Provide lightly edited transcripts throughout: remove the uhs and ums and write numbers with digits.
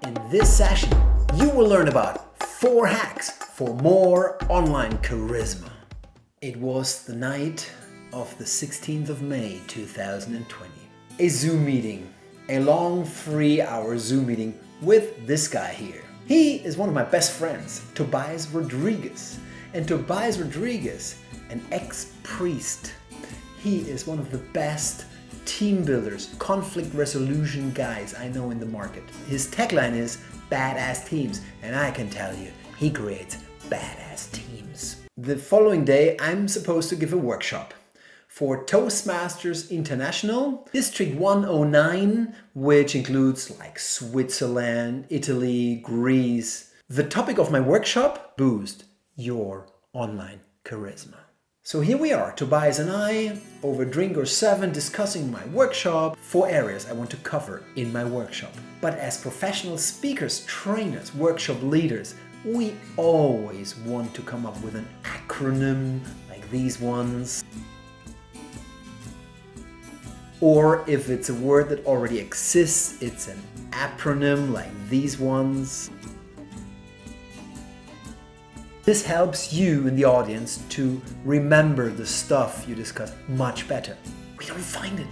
In this session, you will learn about 4 hacks for more online charisma. It was the night of the 16th of May 2020. A Zoom meeting, a long 3-hour Zoom meeting with this guy here. He is one of my best friends, Tobias Rodriguez. And Tobias Rodriguez, an ex-priest. He is one of the best team builders, conflict resolution guys I know in the market. His tagline is badass teams, and I can tell you, he creates badass teams. The following day, I'm supposed to give a workshop for Toastmasters International, District 109, which includes like Switzerland, Italy, Greece. The topic of my workshop, boost your online charisma. So here we are, Tobias and I, over a drink or 7, discussing my workshop, 4 areas I want to cover in my workshop. But as professional speakers, trainers, workshop leaders, we always want to come up with an acronym like these ones. Or if it's a word that already exists, it's an acronym like these ones. This helps you in the audience to remember the stuff you discussed much better. We don't find it.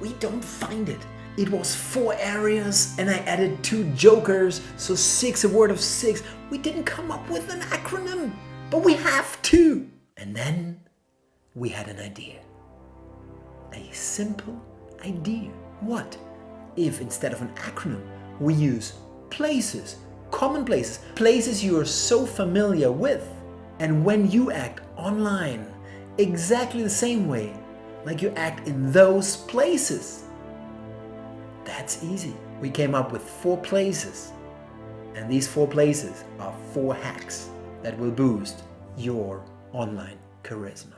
We don't find it. It was 4 areas and I added 2 jokers, so 6, a word of 6. We didn't come up with an acronym, but we have to. And then we had an idea. A simple idea. What if instead of an acronym, we use places? Common places, places you are so familiar with. And when you act online exactly the same way like you act in those places, that's easy. We came up with 4 places, and these 4 places are 4 hacks that will boost your online charisma.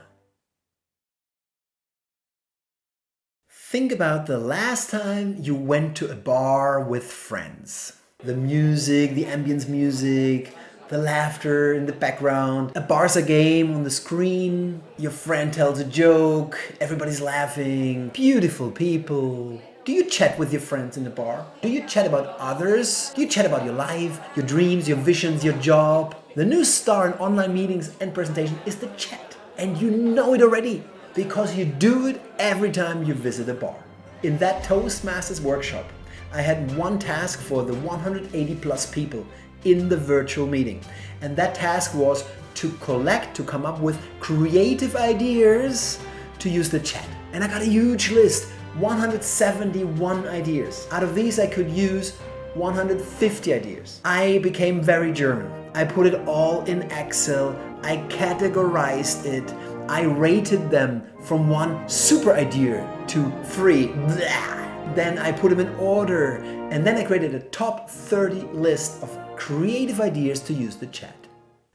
Think about the last time you went to a bar with friends. The music, the ambience music, the laughter in the background, a Barca game on the screen, your friend tells a joke, everybody's laughing, beautiful people. Do you chat with your friends in the bar? Do you chat about others? Do you chat about your life, your dreams, your visions, your job? The new star in online meetings and presentation is the chat. And you know it already because you do it every time you visit a bar. In that Toastmasters workshop, I had one task for the 180 plus people in the virtual meeting. And that task was to come up with creative ideas to use the chat. And I got a huge list, 171 ideas. Out of these I could use 150 ideas. I became very German. I put it all in Excel. I categorized it. I rated them from 1 super idea to 3. Blah. Then I put them in order, and then I created a top 30 list of creative ideas to use the chat.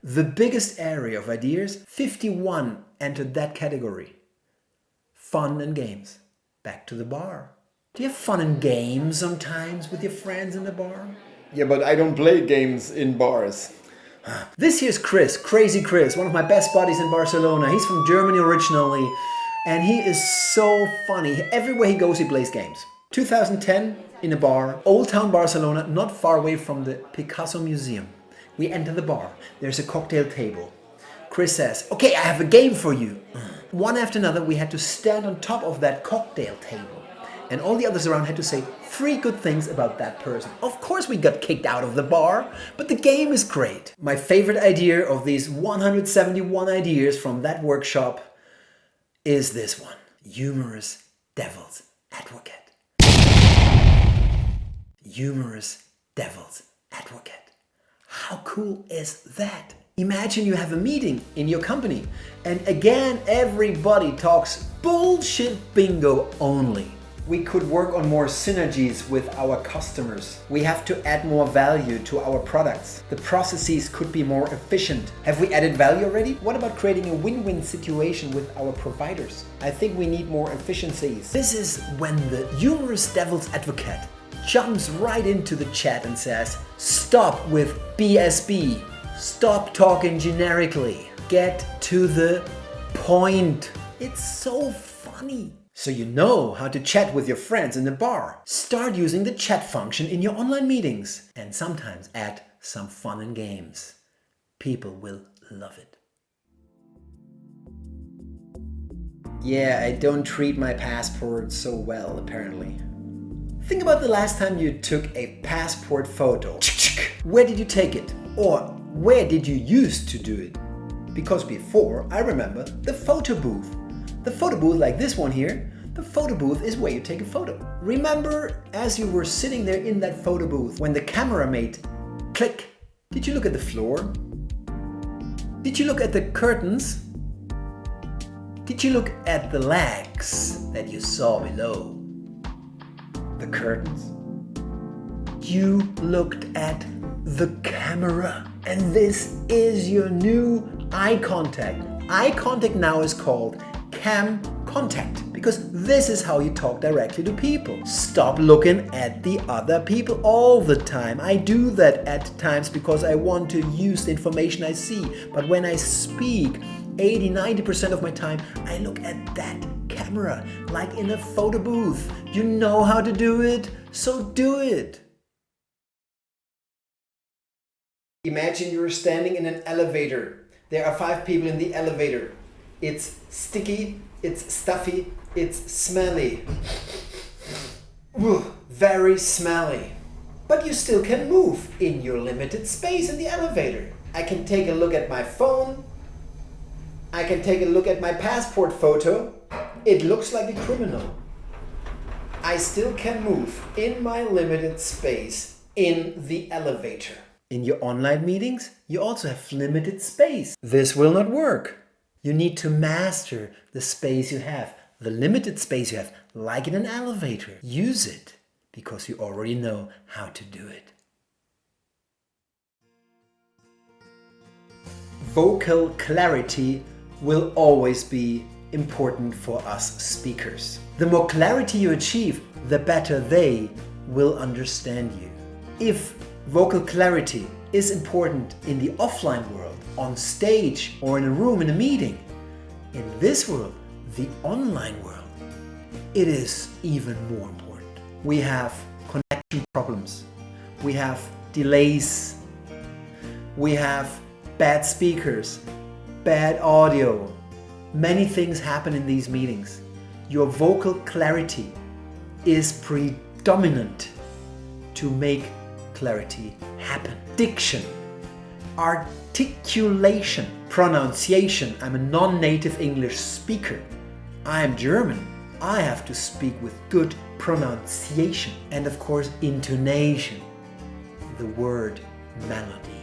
The biggest area of ideas, 51 entered that category. Fun and games. Back to the bar. Do you have fun and games sometimes with your friends in the bar? Yeah, but I don't play games in bars. This here's Chris, Crazy Chris, one of my best buddies in Barcelona. He's from Germany originally, and he is so funny. Everywhere he goes, he plays games. 2010, in a bar, Old Town Barcelona, not far away from the Picasso Museum. We enter the bar. There's a cocktail table. Chris says, okay, I have a game for you. One after another, we had to stand on top of that cocktail table. And all the others around had to say 3 good things about that person. Of course we got kicked out of the bar, but the game is great. My favorite idea of these 171 ideas from that workshop is this one. Humorous devil's advocate. Humorous devil's advocate. How cool is that? Imagine you have a meeting in your company and again everybody talks bullshit bingo only. We could work on more synergies with our customers. We have to add more value to our products. The processes could be more efficient. Have we added value already? What about creating a win-win situation with our providers? I think we need more efficiencies. This is when the humorous devil's advocate jumps right into the chat and says, stop with BSB. Stop talking generically. Get to the point. It's so funny. So you know how to chat with your friends in a bar. Start using the chat function in your online meetings and sometimes add some fun and games. People will love it. Yeah, I don't treat my passport so well, apparently. Think about the last time you took a passport photo. Where did you take it? Or where did you used to do it? Because before, I remember the photo booth. The photo booth like this one here, the photo booth is where you take a photo. Remember as you were sitting there in that photo booth when the camera made click, did you look at the floor? Did you look at the curtains? Did you look at the legs that you saw below the curtains? You looked at the camera. And this is your new eye contact. Eye contact now is called cam contact because this is how you talk directly to people. Stop looking at the other people all the time. I do that at times because I want to use the information I see. But when I speak, 80-90% of my time, I look at that camera like in a photo booth. You know how to do it, so do it. Imagine you're standing in an elevator. There are 5 people in the elevator. It's sticky, it's stuffy, it's smelly. Very smelly. But you still can move in your limited space in the elevator. I can take a look at my phone. I can take a look at my passport photo. It looks like a criminal. I still can move in my limited space in the elevator. In your online meetings, you also have limited space. This will not work. You need to master the space you have, the limited space you have, like in an elevator. Use it because you already know how to do it. Vocal clarity will always be important for us speakers. The more clarity you achieve, the better they will understand you. If vocal clarity is important in the offline world, on stage or in a room in a meeting, in this world, the online world, it is even more important. We have connection problems, we have delays, we have bad speakers, bad audio. Many things happen in these meetings. Your vocal clarity is predominant to make clarity happen. Diction, articulation, pronunciation. I'm a non-native English speaker. I am German. I have to speak with good pronunciation. And of course, intonation, the word melody.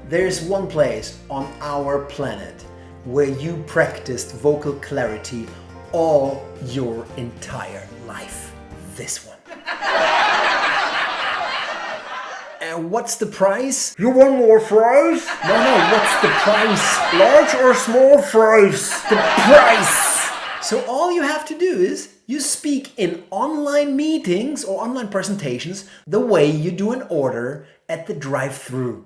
There's one place on our planet where you practiced vocal clarity all your entire life. This one. And what's the price? You want more fries? No, what's the price? Large or small fries? The price! So all you have to do is you speak in online meetings or online presentations the way you do an order at the drive-thru.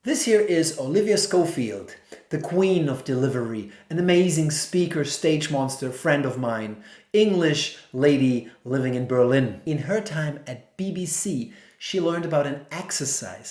This here is Olivia Schofield, the queen of delivery, an amazing speaker, stage monster, friend of mine, English lady living in Berlin. In her time at BBC, she learned about an exercise.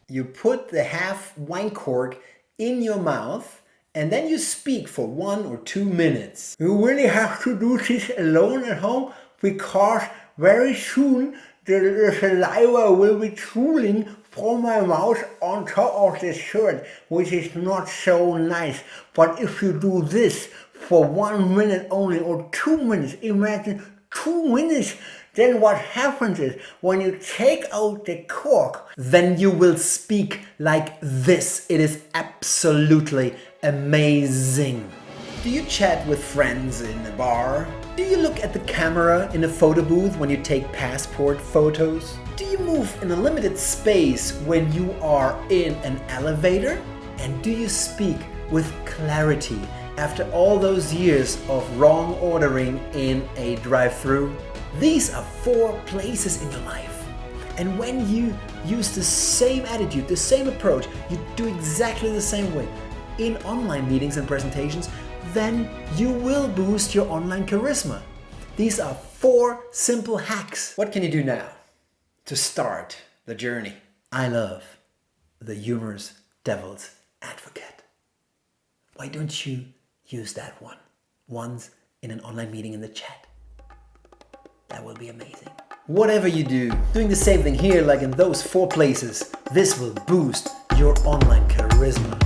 You put the half wine cork in your mouth and then you speak for 1 or 2 minutes. You really have to do this alone at home because very soon the saliva will be drooling from my mouth on top of the shirt, which is not so nice. But if you do this for 1 minute only or 2 minutes, imagine 2 minutes, then what happens is when you take out the cork, then you will speak like this. It is absolutely amazing. Do you chat with friends in a bar? Do you look at the camera in a photo booth when you take passport photos? Do you move in a limited space when you are in an elevator? And do you speak with clarity after all those years of wrong ordering in a drive-thru? These are 4 places in your life. And when you use the same attitude, the same approach, you do exactly the same way in online meetings and presentations, then you will boost your online charisma. These are 4 simple hacks. What can you do now to start the journey? I love the humorous devil's advocate. Why don't you use that one once in an online meeting in the chat? That will be amazing. Whatever you do, doing the same thing here like in those 4 places, this will boost your online charisma.